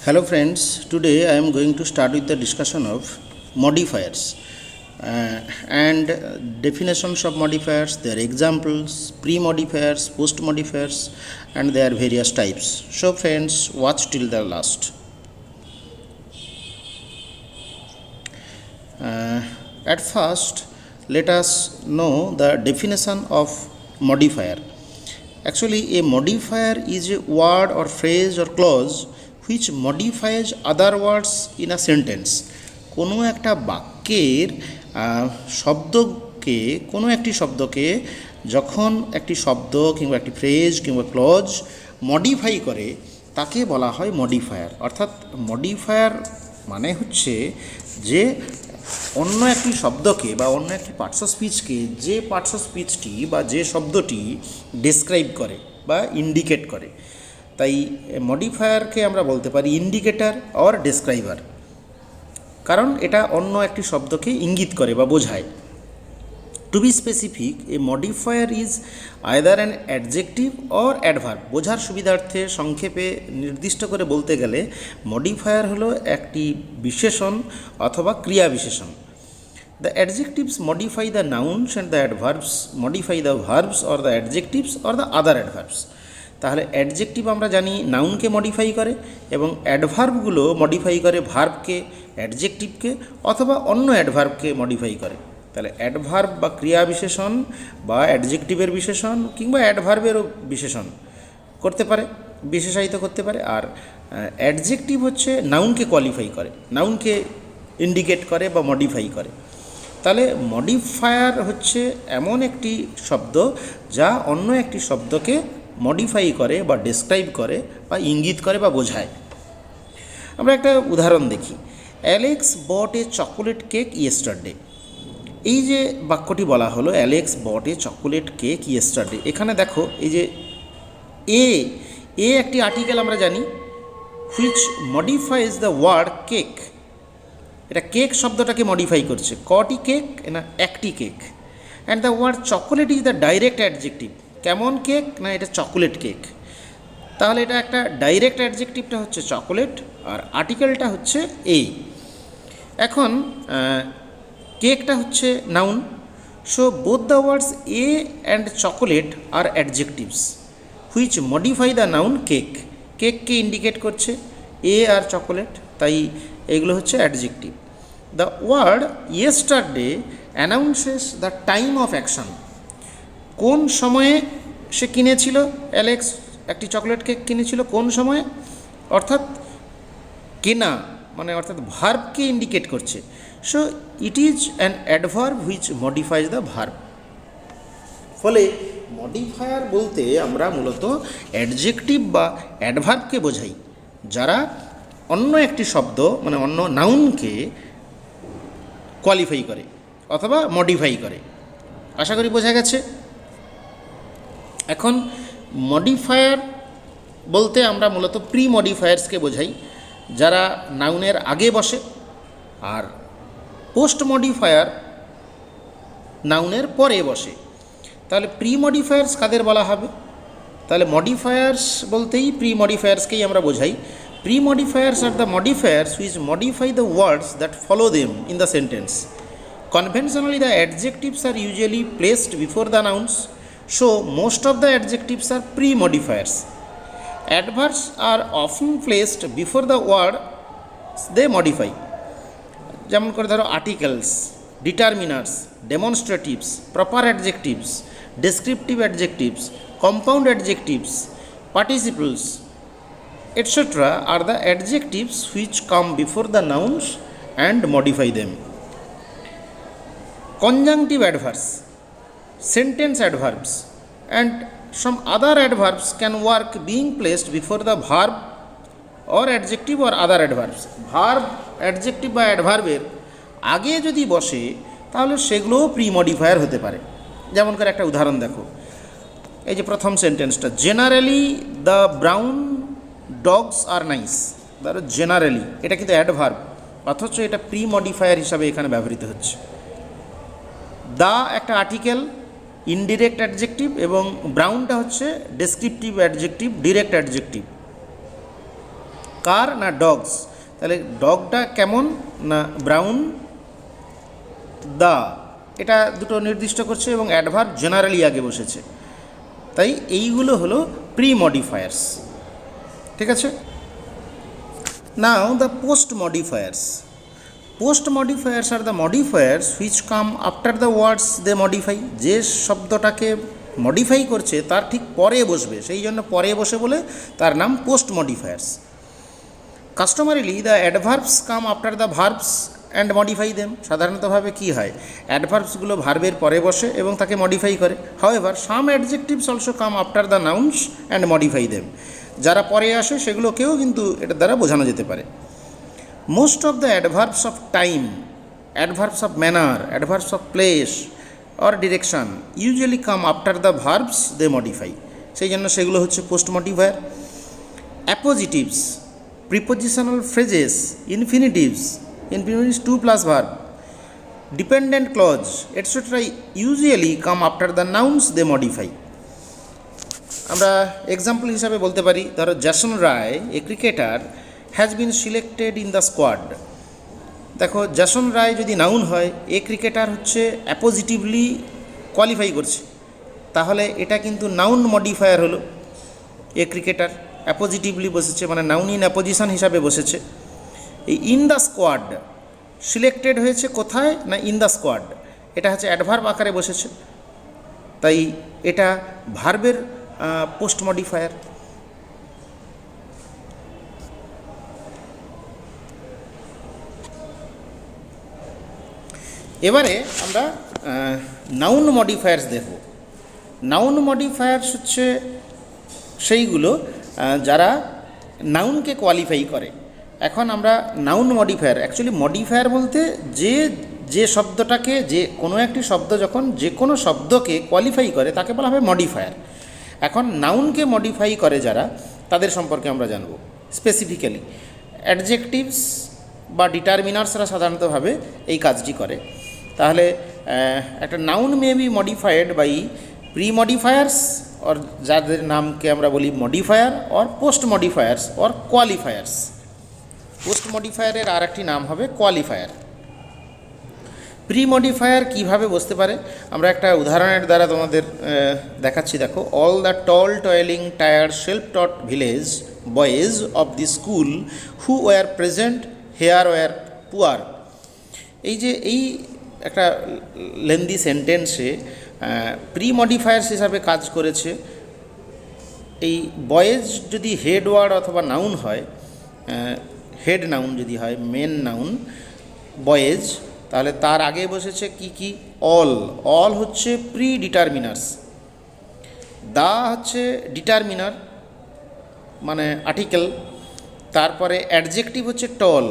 Hello friends, today I am going to start with the discussion of modifiers and definitions of modifiers, their examples, pre-modifiers, post-modifiers and their various types. So friends, watch till the last. At first, let us know the definition of modifier. Actually, a modifier is a word or phrase or clause which modifies other words in a sentence. কোনো একটা বাক্যের শব্দকে কোনো একটি শব্দকে যখন একটি শব্দ কিংবা একটি ফ্রেজ কিংবা ক্লজ মডিফাই করে তাকে বলা হয় মডিফায়ার। অর্থাৎ মডিফায়ার মানে হচ্ছে যে অন্য একটি শব্দকে বা অন্য একটি পার্টস অফ স্পিচকে যে পার্টস অফ স্পিচটি বা যে শব্দটি ডেসক্রাইব করে বা ইন্ডিকেট করে, তাই মডিফায়ারকে আমরা বলতে পারি ইন্ডিকেটর অর ডেসক্রাইবার, কারণ এটা অন্য একটি শব্দকে ইঙ্গিত করে বা বোঝায়। To be specific, a modifier is either an adjective or adverb. বোঝার সুবিধার্থে সংক্ষেপে নির্দিষ্ট করে বলতে গেলে মডিফায়ার হলো একটি বিশেষণ অথবা ক্রিয়া বিশেষণ। The adjectives modify the nouns and the adverbs modify the verbs or the adjectives or the other adverbs. তাহলে অ্যাডজেক্টিভ আমরা জানি নাউনকে মডিফাই করে এবং অ্যাডভার্বগুলো মডিফাই করে ভার্বকে, অ্যাডজেক্টিভকে অথবা অন্য অ্যাডভার্বকে মডিফাই করে। তাহলে অ্যাডভার্ব বা ক্রিয়া বিশেষণ বা অ্যাডজেক্টিভের বিশেষণ কিংবা অ্যাডভার্বেরও বিশেষণ করতে পারে, বিশেষায়িত করতে পারে। আর অ্যাডজেক্টিভ হচ্ছে নাউনকে কোয়ালিফাই করে, নাউনকে ইন্ডিকেট করে বা মডিফাই করে। তাহলে মডিফায়ার হচ্ছে এমন একটি শব্দ যা অন্য একটি শব্দকে মডিফাই করে বা ডেসক্রাইব করে বা ইঙ্গিত করে বা বোঝায়। আমরা একটা উদাহরণ দেখি। Alex bought a chocolate cake yesterday. এই যে বাক্যটি বলা হলো Alex bought a chocolate cake yesterday, এখানে দেখো এই যে এ একটি আর্টিকেল আমরা জানি which modifies the word cake. এটা কেক শব্দটাকে মডিফাই করছে। কটি কেক না একটি cake. And the word chocolate is the direct adjective. কেমন কেক না এটা চকোলেট কেক। তাহলে এটা একটা ডাইরেক্ট অ্যাডজেক্টিভটা হচ্ছে চকোলেট আর আর্টিকেলটা হচ্ছে এ। এখন কেকটা হচ্ছে noun. So both the words a and chocolate are adjectives which modify the noun cake. কেককে ইন্ডিকেট করছে এ আর চকোলেট, তাই এগুলো হচ্ছে adjective. The word yesterday announces the time of action. কোন সময়ে সে কিনেছিল, অ্যালেক্স একটি চকোলেট কেক কিনেছিল কোন সময়ে, অর্থাৎ কেনা মানে অর্থাৎ ভার্বকে ইন্ডিকেট করছে। So it is an adverb which modifies the verb. ফলে মডিফায়ার বলতে আমরা মূলত অ্যাডজেক্টিভ বা অ্যাডভার্বকে বোঝাই যারা অন্য একটি শব্দ মানে অন্য নাউনকে কোয়ালিফাই করে অথবা মডিফাই করে। আশা করি বোঝা গেছে। এখন মডিফায়ার বলতে আমরা মূলত প্রি মডিফায়ার্সকে বোঝাই যারা নাউনের আগে বসে, আর পোস্ট মডিফায়ার নাউনের পরে বসে। তাহলে প্রি মডিফায়ার্স কাদের বলা হবে? তাহলে মডিফায়ার্স বলতেই প্রি মডিফায়ার্সকেই আমরা বোঝাই। Pre modifiers are the modifiers which modify the words that follow them in the sentence. Conventionally, the adjectives are usually placed before the nouns, so most of the adjectives are pre-modifiers. Adverbs are often placed before the word they modify. যেমন করে ধরো articles, determiners, ডেমনস্ট্রেটিভস, proper adjectives, descriptive adjectives, compound adjectives, participles etc. are the adjectives which come before the nouns and modify them. Conjunctive adverbs, sentence adverbs and some other adverbs can work being placed before the verb or adjective or other adverbs. Verb, adjective বা অ্যাডভার্বের আগে যদি বসে তাহলে সেগুলোও pre modifier হতে পারে। যেমন করে একটা উদাহরণ দেখো, এই যে প্রথম সেন্টেন্সটা, generally the brown dogs are nice. ধরো জেনারেলি এটা কিন্তু অ্যাডভার্ব, অথচ এটা প্রি মডিফায়ার হিসাবে এখানে ব্যবহৃত হচ্ছে। দা একটা আর্টিকেল, ইনডিরেক্ট অ্যাডজেক্টিভ, এবং ব্রাউনটা হচ্ছে ডেসক্রিপটিভ অ্যাডজেক্টিভ, ডিরেক্ট অ্যাডজেক্টিভ। কার না ডগস, তাহলে ডগটা কেমন না ব্রাউন, দা, এটা দুটো নির্দিষ্ট করছে এবং অ্যাডভার্ব জেনারেলি আগে বসেছে। তাই এইগুলো হলো প্রি মডিফায়ার্স, ঠিক আছে। Now the post modifiers. Post modifiers are the modifiers which come after the words they modify. যে শব্দটাকে মডিফাই করছে তার ঠিক পরে বসবে, সেই জন্য পরে বসে বলে তার নাম post modifiers. Customarily the adverbs come after the verbs and modify them. সাধারণতভাবে কী হয়, অ্যাডভার্বসগুলো ভার্বের পরে বসে এবং তাকে মডিফাই করে। However some adjectives also come after the nouns and modify them. যারা পরে আসে সেগুলোকেও কিন্তু এটার দ্বারা বোঝানো যেতে পারে। Most of the adverbs of time, adverbs of manner, adverbs of place or direction usually come after the verbs they modify, সেই জন্য সেগুলো হচ্ছে post modifier. Appositives, prepositional phrases, infinitives, infinitives to plus verb, dependent clause etcetera usually come after the nouns they modify. আমরা example হিসাবে বলতে পারি, ধরো Jason Roy a cricketer has been selected in the squad. দেখো Jason Roy যদি noun হয়, এ cricketer হচ্ছে অ্যাপোজিটিভলি qualify করছে, তাহলে এটা কিন্তু নাউন মডিফায়ার হলো। এ ক্রিকেটার অ্যাপোজিটিভলি বসেছে, মানে নাউন ইন অ্যাপোজিশন হিসাবে বসেছে। এই ইন দ্য স্কোয়াড, সিলেক্টেড হয়েছে কোথায় না ইন দ্য স্কোয়াড, এটা হচ্ছে অ্যাডভার্ব আকারে বসেছে, তাই এটা ভার্বের পোস্ট মডিফায়ার। এবারে আমরা নাউন মডিফায়ার্স দেখব। নাউন মডিফায়ার্স হচ্ছে সেইগুলো যারা নাউনকে কোয়ালিফাই করে। এখন আমরা নাউন মডিফায়ার, অ্যাকচুয়ালি মডিফায়ার বলতে যে শব্দটাকে, যে কোনো একটি শব্দ যখন যে কোনো শব্দকে কোয়ালিফাই করে তাকে বলা হবে মডিফায়ার। এখন নাউনকে মডিফাই করে যারা, তাদের সম্পর্কে আমরা জানব স্পেসিফিক্যালি। অ্যাডজেক্টিভস বা ডিটারমিনার্সরা সাধারণতভাবে এই কাজটি করে। তাহলে একটা noun may be modified by pre modifiers, or যাদের নামকে আমরা বলি modifier, or post modifiers, or qualifiers. Post মডিফায়ারের আর একটি নাম হবে কোয়ালিফায়ার। প্রি মডিফায়ার কীভাবে বসতে পারে আমরা একটা উদাহরণের দ্বারা তোমাদের দেখাচ্ছি। দেখো, all the tall toiling tired self taught village boys of the school who were present here were poor. এই একটা লেন্দি সেন্টেন্সে প্রি মডিফায়ার্স হিসাবে কাজ করেছে। এই বয়েজ যদি হেড ওয়ার্ড অথবা নাউন হয়, হেড নাউন যদি হয়, মেন নাউন বয়েজ, তাহলে তার আগে বসেছে কি অল হচ্ছে প্রি ডিটারমিনার্স, দা হচ্ছে ডিটারমিনার মানে আর্টিকেল, তারপরে অ্যাডজেক্টিভ হচ্ছে tall,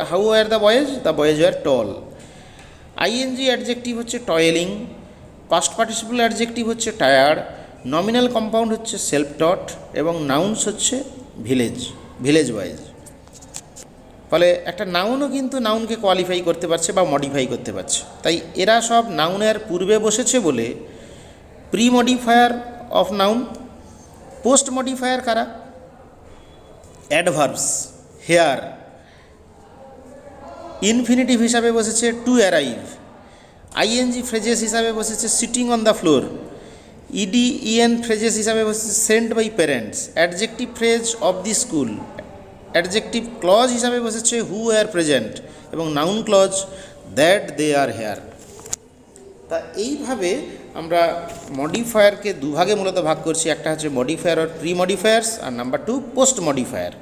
how are the boys were tall. ING adjective হচ্ছে টয়েলিং, পাস্ট পার্টিসিপল অ্যাডজেক্টিভ হচ্ছে টায়ার্ড, নমিনাল কম্পাউন্ড হচ্ছে সেলফ টট এবং নাউন্স হচ্ছে ভিলেজ বয়েজ। ফলে একটা নাউনও কিন্তু নাউনকে কোয়ালিফাই করতে পারছে বা মডিফাই করতে পারছে। তাই এরা সব নাউনের পূর্বে বসেছে বলে pre modifier of noun. Post modifier কারা? অ্যাডভার্বস, হেয়ার, ইনফিনিটিভ হিসাবে বসেছে টু অ্যারাইভ, আইএনজি ফ্রেজেস হিসাবে বসেছে sitting on the floor, EDEN phrases হিসাবে বসেছে sent by parents, adjective phrase of the school, adjective clause হিসাবে বসেছে হু আর প্রেজেন্ট এবং noun clause that they are here. তা এইভাবে আমরা মডিফায়ারকে দুভাগে মূলত ভাগ করছি। একটা হচ্ছে মডিফায়ার আর প্রি মডিফায়ার্স, আর নাম্বার 2 পোস্ট মডিফায়ার।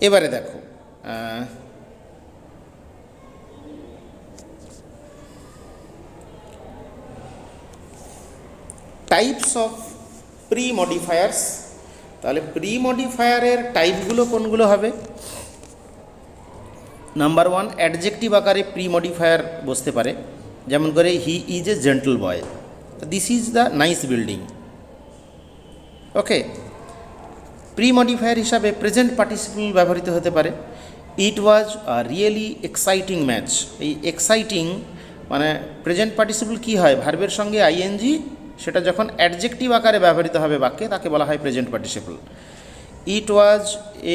এবারে দেখো, টাইপস অফ প্রি মডিফায়ার্স। তাহলে প্রি মডিফায়ারের টাইপগুলো কোনগুলো হবে? নাম্বার 1, অ্যাডজেক্টিভ আকারে প্রি মডিফায়ার বসতে পারে, যেমন করে he is a gentle boy, this is the nice building. Okay. Pre modifier হিসাবে প্রেজেন্ট পার্টিসিপল ব্যবহৃত হতে পারে, ইট ওয়াজ আ রিয়েলি এক্সাইটিং ম্যাচ। এই এক্সাইটিং মানে প্রেজেন্ট পার্টিসিপল কী হয়, ভার্বের সঙ্গে আইএনজি সেটা যখন অ্যাডজেক্টিভ আকারে ব্যবহৃত হবে বাক্যে তাকে বলা হয় present participle. It was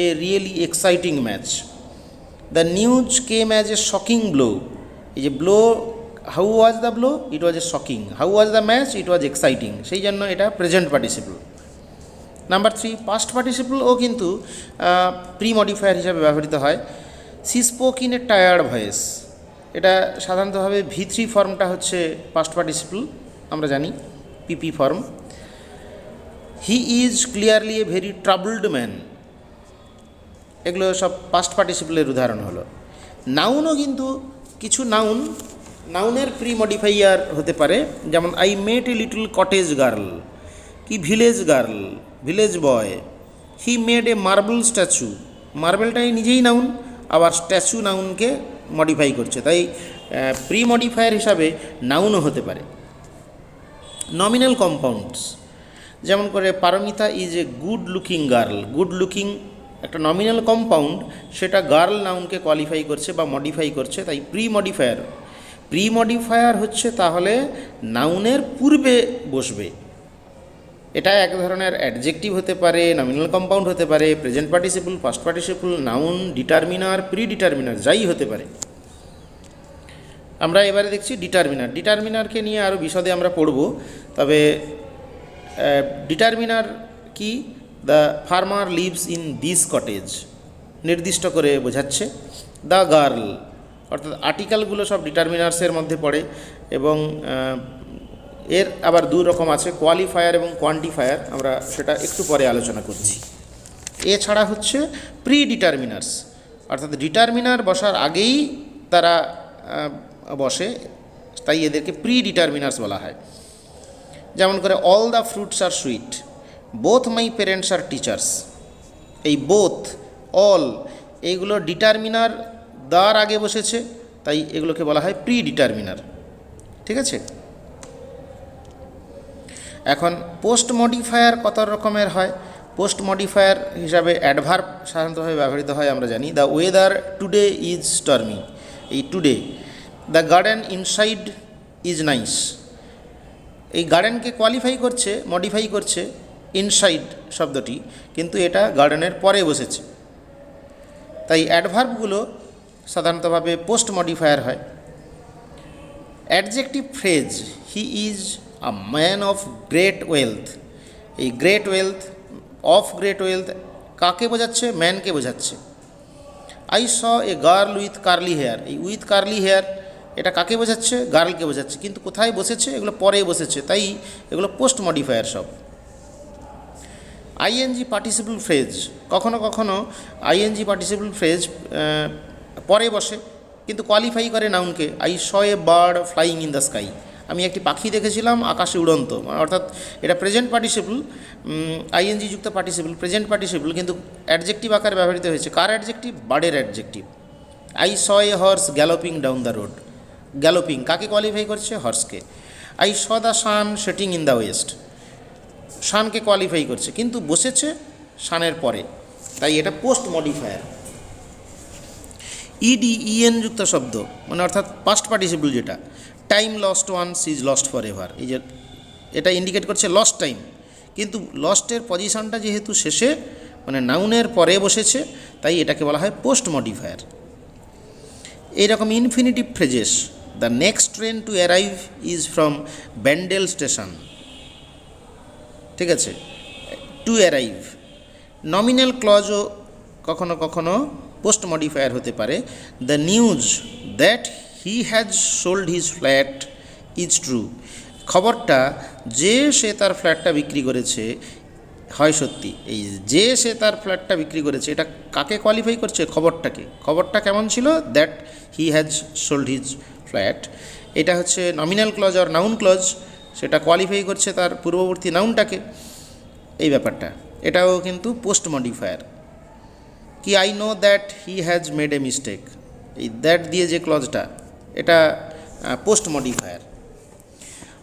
a really exciting match. The news came as a shocking blow. এই যে blow, how was the blow, it was a shocking. How was the match, it was exciting. সেই জন্য এটা present participle. Number 3, past পার্টিসিপলও কিন্তু pre modifier হিসাবে ব্যবহৃত হয়। She spoke in a tired voice. এটা সাধারণতভাবে V3 ফর্মটা হচ্ছে পাস্ট পার্টিসিপল, আমরা জানি PP form. He is clearly a very troubled man. এগুলো সব পাস্ট পার্টিসিপলের উদাহরণ হলো। নাউনও কিন্তু কিছু নাউনের প্রি মডিফাইয়ার হতে পারে, যেমন I met a little cottage girl, কি village girl, village boy. He made a marble statue. মার্বেলটাই নিজেই নাউন, আবার স্ট্যাচু নাউনকে মডিফাই করছে, তাই প্রি মডিফায়ার হিসাবে নাউনও হতে পারে। নমিনাল কম্পাউন্ডস, যেমন করে Paromita is a good looking girl. Good looking একটা নমিনাল কম্পাউন্ড, সেটা গার্ল নাউনকে কোয়ালিফাই করছে বা মডিফাই করছে, তাই প্রি মডিফায়ার। প্রি মডিফায়ার হচ্ছে তাহলে নাউনের পূর্বে বসবে। এটা এক ধরনের অ্যাডজেক্টিভ হতে পারে, নমিনাল কম্পাউন্ড হতে পারে, present participle, past participle, noun, determiner, pre determiner, যাই হতে পারে। আমরা এবারে দেখছি ডিটারমিনার। ডিটারমিনারকে নিয়ে আরও বিশদে আমরা পড়ব, তবে ডিটারমিনার কি? The farmer lives in this cottage, নির্দিষ্ট করে বোঝাচ্ছে। দ্য গার্ল, অর্থাৎ আর্টিকেলগুলো সব ডিটারমিনার্সের মধ্যে পড়ে, এবং এর আবার দুই রকম আছে, কোয়ালিফায়ার এবং কোয়ান্টিফায়ার, আমরা সেটা একটু পরে আলোচনা করছি। এছাড়া হচ্ছে প্রি ডিটারমিনার্স, অর্থাৎ ডিটারমিনার বসার আগেই তারা বসে, তাই এদেরকে প্রি ডিটারমিনার্স বলা হয়। যেমন করে all the fruits are sweet, both my parents are teachers. এই বোথ, অল, এইগুলো ডিটারমিনার দার আগে বসেছে, তাই এগুলোকে বলা হয় প্রি ডিটারমিনার। ঠিক আছে। এখন পোস্ট মডিফায়ার কত রকমের হয়? পোস্ট মডিফায়ার হিসাবে অ্যাডভার্ব সাধারণতভাবে ব্যবহৃত হয়, আমরা জানি। The weather today is stormy, এই today. The garden inside is nice, এই গার্ডেনকে কোয়ালিফাই করছে, মডিফাই করছে ইনসাইড শব্দটি, কিন্তু এটা গার্ডেনের পরে বসেছে, তাই অ্যাডভার্বগুলো সাধারণতভাবে পোস্ট মডিফায়ার হয়। Adjective phrase, he is a man of great wealth. এই great wealth, of great wealth কাকে বোঝাচ্ছে? ম্যানকে বোঝাচ্ছে। I saw a girl with curly hair, এই উইথ কার্লি হেয়ার এটা কাকে বোঝাচ্ছে? গার্লকে বোঝাচ্ছে, কিন্তু কোথায় বসেছে? এগুলো পরে বসেছে, তাই এগুলো পোস্ট মডিফায়ার সব। আইএনজি পার্টিসিপল ফ্রেজ, কখনো কখনো আইএনজি পার্টিসিপল ফ্রেজ পরে বসে কিন্তু কোয়ালিফাই করে নাউনকে। I saw a bird flying in the sky, আমি একটি পাখি দেখেছিলাম আকাশে উড়ন্ত, অর্থাৎ এটা প্রেজেন্ট পার্টিসিপল, আইএনজি যুক্ত পার্টিসিপল, প্রেজেন্ট পার্টিসিপল, কিন্তু অ্যাডজেক্টিভ আকারে ব্যবহৃত হয়েছে। কার অ্যাডজেক্টিভ? বার্ডের adjective. I saw a horse galloping down the road, galloping কাকে কোয়ালিফাই করছে? হর্সকে। I saw the sun setting in the west, সানকে কোয়ালিফাই করছে, কিন্তু বসেছে সানের পরে, তাই এটা পোস্ট মডিফায়ার। ইডি, ইএন যুক্ত শব্দ, মানে অর্থাৎ পাস্ট পার্টিসিপল, যেটা time lost once is lost forever, এই যে এটা ইন্ডিকেট করছে লস্ট টাইম, কিন্তু লস্টের পজিশনটা যেহেতু শেষে, মানে নাউনের পরে বসেছে, তাই এটাকে বলা হয় পোস্ট মডিফায়ার। এইরকম infinitive phrases, the next train to arrive is from Bandel station, ঠিক আছে, টু অ্যারাইভ। নমিনাল ক্লজও কখনো কখনো পোস্ট মডিফায়ার হতে পারে। The news that he has sold his flat is true, খবরটা যে সে তার ফ্ল্যাটটা বিক্রি করেছে হয় সত্যি। এই যে সে তার ফ্ল্যাটটা বিক্রি করেছে, এটা কাকে কোয়ালিফাই করছে? খবরটাকে। খবরটা কেমন ছিল? That he has sold his flat, এটা হচ্ছে নমিনাল ক্লজ আর নাউন ক্লজ, সেটা কোয়ালিফাই করছে তার পূর্ববর্তী নাউনটাকে, এই ব্যাপারটা। এটাও কিন্তু পোস্ট মডিফায়ার। কি I know that he has made a mistake, এই দ্যাট দিয়ে যে ক্লজটা, এটা পোস্ট মডিফায়ার।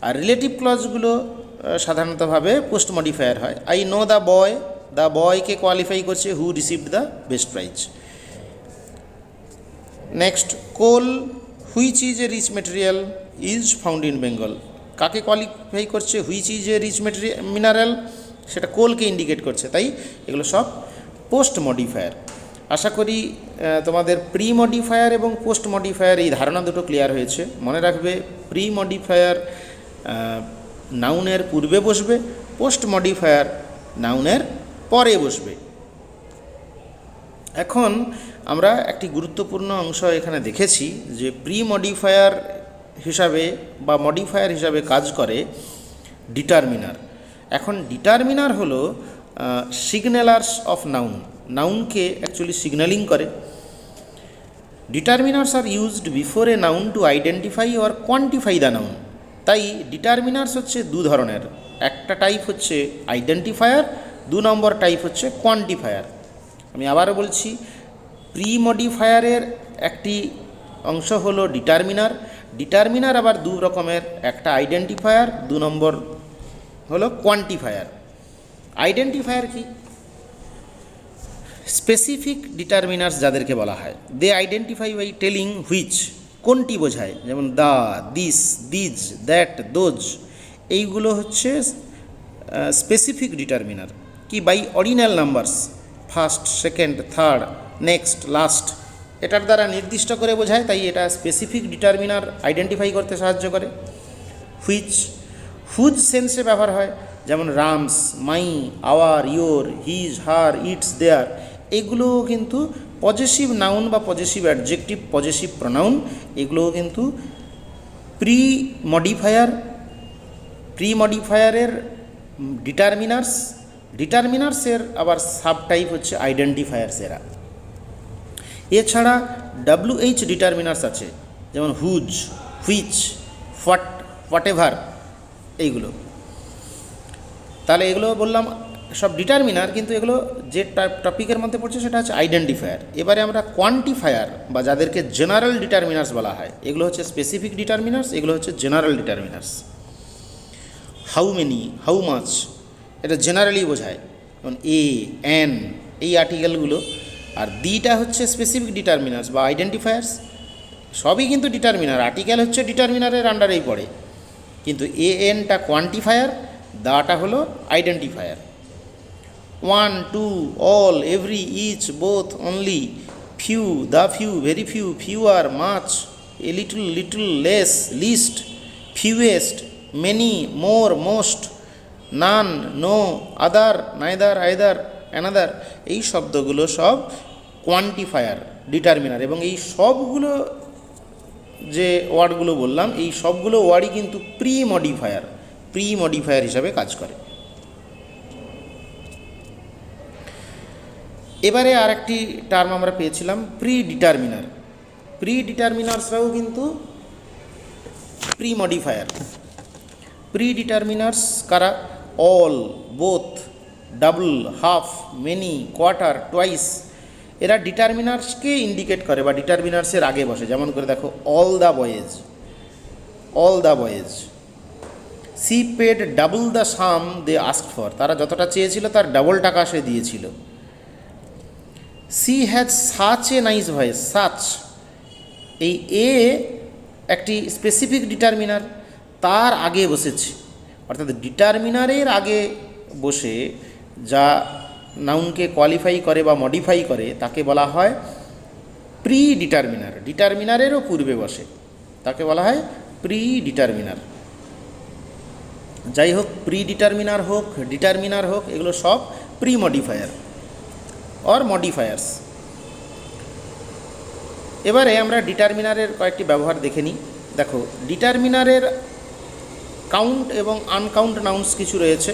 আর রিলেটিভ ক্লজগুলো সাধারণতভাবে পোস্ট মডিফায়ার হয়। I know the boy, the বয়কে কোয়ালিফাই করছে who received the best prize. Next, coal which is a rich material is found in Bengal, কাকে কোয়ালিফাই করছে, which is a rich mineral, সেটা কোলকে ইন্ডিকেট করছে। তাই এগুলো সব পোস্ট মডিফায়ার। আশা করি তোমাদের প্রি মডিফায়ার এবং পোস্ট মডিফায়ার এই ধারণা দুটো ক্লিয়ার হয়েছে। মনে রাখবে, প্রি মডিফায়ার নাউনের পূর্বে বসবে, পোস্ট মডিফায়ার নাউনের পরে বসবে। এখন আমরা একটি গুরুত্বপূর্ণ অংশ এখানে দেখেছি যে প্রি মডিফায়ার হিসাবে বা মডিফায়ার হিসাবে কাজ করে ডিটারমিনার। এখন ডিটারমিনার হলো সিগন্যালার্স অফ নাউন, নাউনকে অ্যাকচুয়ালি সিগন্যালিং করে। Determiners are used before a noun to identify or quantify the noun. তাই ডিটারমিনার্স হচ্ছে দু ধরনের, একটা টাইপ হচ্ছে আইডেন্টিফায়ার, 2 নম্বর টাইপ হচ্ছে কোয়ান্টিফায়ার। আমি আবারও বলছি, প্রি মডিফায়ারের একটি অংশ হলো ডিটারমিনার, ডিটারমিনার আবার 2 রকমের, একটা আইডেন্টিফায়ার, 2 নম্বর হলো কোয়ান্টিফায়ার। আইডেন্টিফায়ার কি? স্পেসিফিক ডিটারমিনার্স যাদেরকে বলা হয়, they identify by telling which, কোনটি বোঝায়, যেমন the, this, these, that, those, এইগুলো হচ্ছে স্পেসিফিক ডিটারমিনার। কি? By ordinal numbers, first, second, third, next, last, এটার দ্বারা নির্দিষ্ট করে বোঝায়, তাই এটা স্পেসিফিক ডিটারমিনার আইডেন্টিফাই করতে সাহায্য করে। হুইচ, হুজ সেন্সে ব্যবহার হয়, যেমন Ram's, my, our, your, his, her, its, their, এগুলোও কিন্তু পজেসিভ নাউন বা পজেসিভ অ্যাডজেক্টিভ, পজেসিভ প্রনাউন, এগুলোও কিন্তু প্রি মডিফায়ার। প্রি মডিফায়ারের ডিটারমিনার্স, ডিটারমিনার্সের আবার সাব টাইপ হচ্ছে আইডেন্টিফায়ার্স এরা। এছাড়া WH ডিটারমিনার্স আছে, যেমন হুজ, হুইচ, হোয়াট এভার, এইগুলো। তাহলে এগুলো বললাম সব ডিটারমিনার, কিন্তু এগুলো যে টপিকের মধ্যে পড়ছে সেটা হচ্ছে আইডেন্টিফায়ার। এবারে আমরা কোয়ান্টিফায়ার বা যাদেরকে জেনারেল ডিটারমিনার্স বলা হয়, এগুলো হচ্ছে স্পেসিফিক ডিটারমিনার্স, এগুলো হচ্ছে general determiners. How many, how much, এটা জেনারেলি বোঝায়, যেমন এ, এন, এই আর্টিকেলগুলো। আর দিটা হচ্ছে স্পেসিফিক ডিটারমিনার্স বা আইডেন্টিফায়ার্স। সবই কিন্তু ডিটারমিনার, আর্টিকেল হচ্ছে ডিটারমিনারের আন্ডারেই পড়ে, কিন্তু এনটা কোয়ান্টিফায়ার, দাটা হলো identifier. 1, 2, all, every, each, both, only, few, the few, very few, fewer, much, a little, little, less, least, fewest, many, more, most, none, no, other, neither, either, another, এই শব্দগুলো সব quantifier determiner. এবং এই সবগুলো যে ওয়ার্ডগুলো বললাম, এই সবগুলো ওয়ার্ডই কিন্তু প্রি মডিফায়ার হিসাবে কাজ করে। এবারে আর একটি টার্ম আমরা পেয়েছিলাম প্রি ডিটারমিনার। প্রি ডিটারমিনার্সরাও কিন্তু প্রি মডিফায়ার। প্রি ডিটারমিনার্স কারা? All, both, double, half, many, quarter, twice, এরা ডিটারমিনার্সকে ইন্ডিকেট করে বা ডিটারমিনার্সের আগে বসে। যেমন করে দেখো, all the boys, she paid double the sum they asked for, তারা যতটা চেয়েছিল তার ডাবল টাকা সে দিয়েছিল। She has such a nice voice, such, এই এ একটি স্পেসিফিক ডিটারমিনার, তার আগে বসেছে, অর্থাৎ ডিটারমিনারের আগে বসে যা নাউনকে কোয়ালিফাই করে বা মডিফাই করে তাকে বলা হয় প্রি ডিটারমিনার। ডিটারমিনারেরও পূর্বে বসে, তাকে বলা হয় প্রি ডিটারমিনার। যাই হোক, প্রি ডিটারমিনার হোক, ডিটারমিনার হোক, এগুলো সব প্রি মডিফায়ার অর মডিফায়ার্স। এবারে আমরা ডিটারমিনারের কয়েকটি ব্যবহার দেখে নিই। দেখো, ডিটারমিনারের কাউন্ট এবং আনকাউন্ট নাউন্স কিছু রয়েছে।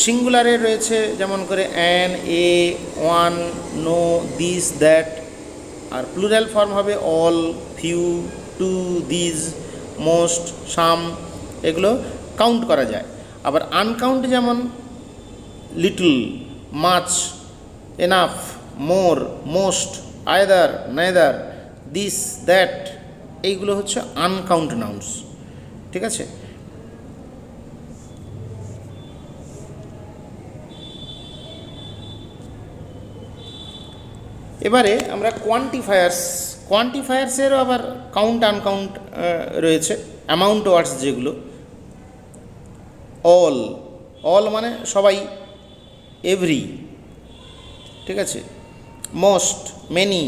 সিঙ্গুলারের রয়েছে যেমন করে an, a, one, no, this, that, আর প্লুরাল ফর্ম হবে all, few, two, these, most, some, এগুলো কাউন্ট করা যায়। আবার আনকাউন্ট যেমন little, much, enough, more, most, either, neither, this, that, এইগুলো হচ্ছে আনকাউন্ট নাউন্স। ঠিক আছে? এবারে আমরা কোয়ান্টিফায়ার্সেরও আবার কাউন্ট আনকাউন্ট রয়েছে। অ্যামাউন্ট ওয়ার্ডস যেগুলো, অল, অল মানে সবাই, এভরি, ঠিক আছে। Most, many,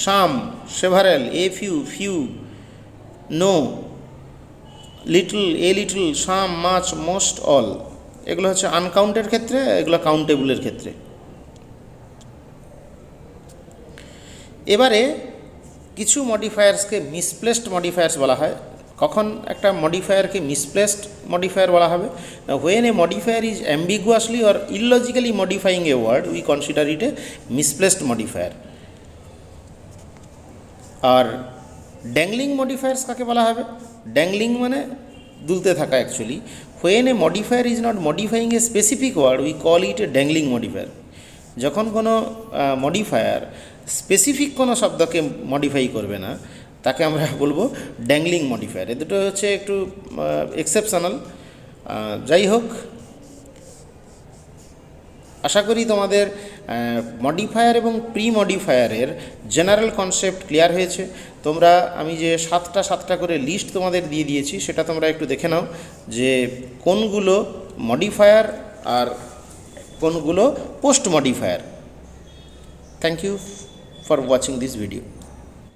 some, several, a few, few, no, little, a little, some, much, most, all. এগুলো হচ্ছে আনকাউন্টের ক্ষেত্রে, এগুলো কাউন্টেবলের ক্ষেত্রে। এবারে কিছু মডিফায়ার্সকে মিসপ্লেসড মডিফায়ার্স বলা হয়। কখন একটা মডিফায়ারকে মিসপ্লেসড মডিফায়ার বলা হবে? When a modifier is ambiguously or illogically modifying a word we consider it a misplaced modifier. আর ড্যাংলিং মডিফায়ার্স কাকে বলা হবে? ড্যাংলিং মানে দুলতে থাকা actually. When a modifier is not modifying a specific word we call it a dangling modifier. যখন কোনো modifier specific কোনো শব্দকে মডিফাই করবে না, তাকে আমরা বলবো ড্যাংলিং মডিফায়ার। এ দুটো হচ্ছে একটু এক্সেপশনাল। যাই হোক, আশা করি তোমাদের মডিফায়ার এবং প্রি মডিফায়ারের জেনারেল কনসেপ্ট ক্লিয়ার হয়েছে। তোমরা, আমি যে সাতটা করে লিস্ট তোমাদের দিয়ে দিয়েছি, সেটা তোমরা একটু দেখে নাও যে কোনগুলো মডিফায়ার আর কোনগুলো post modifier. Thank you for watching this video.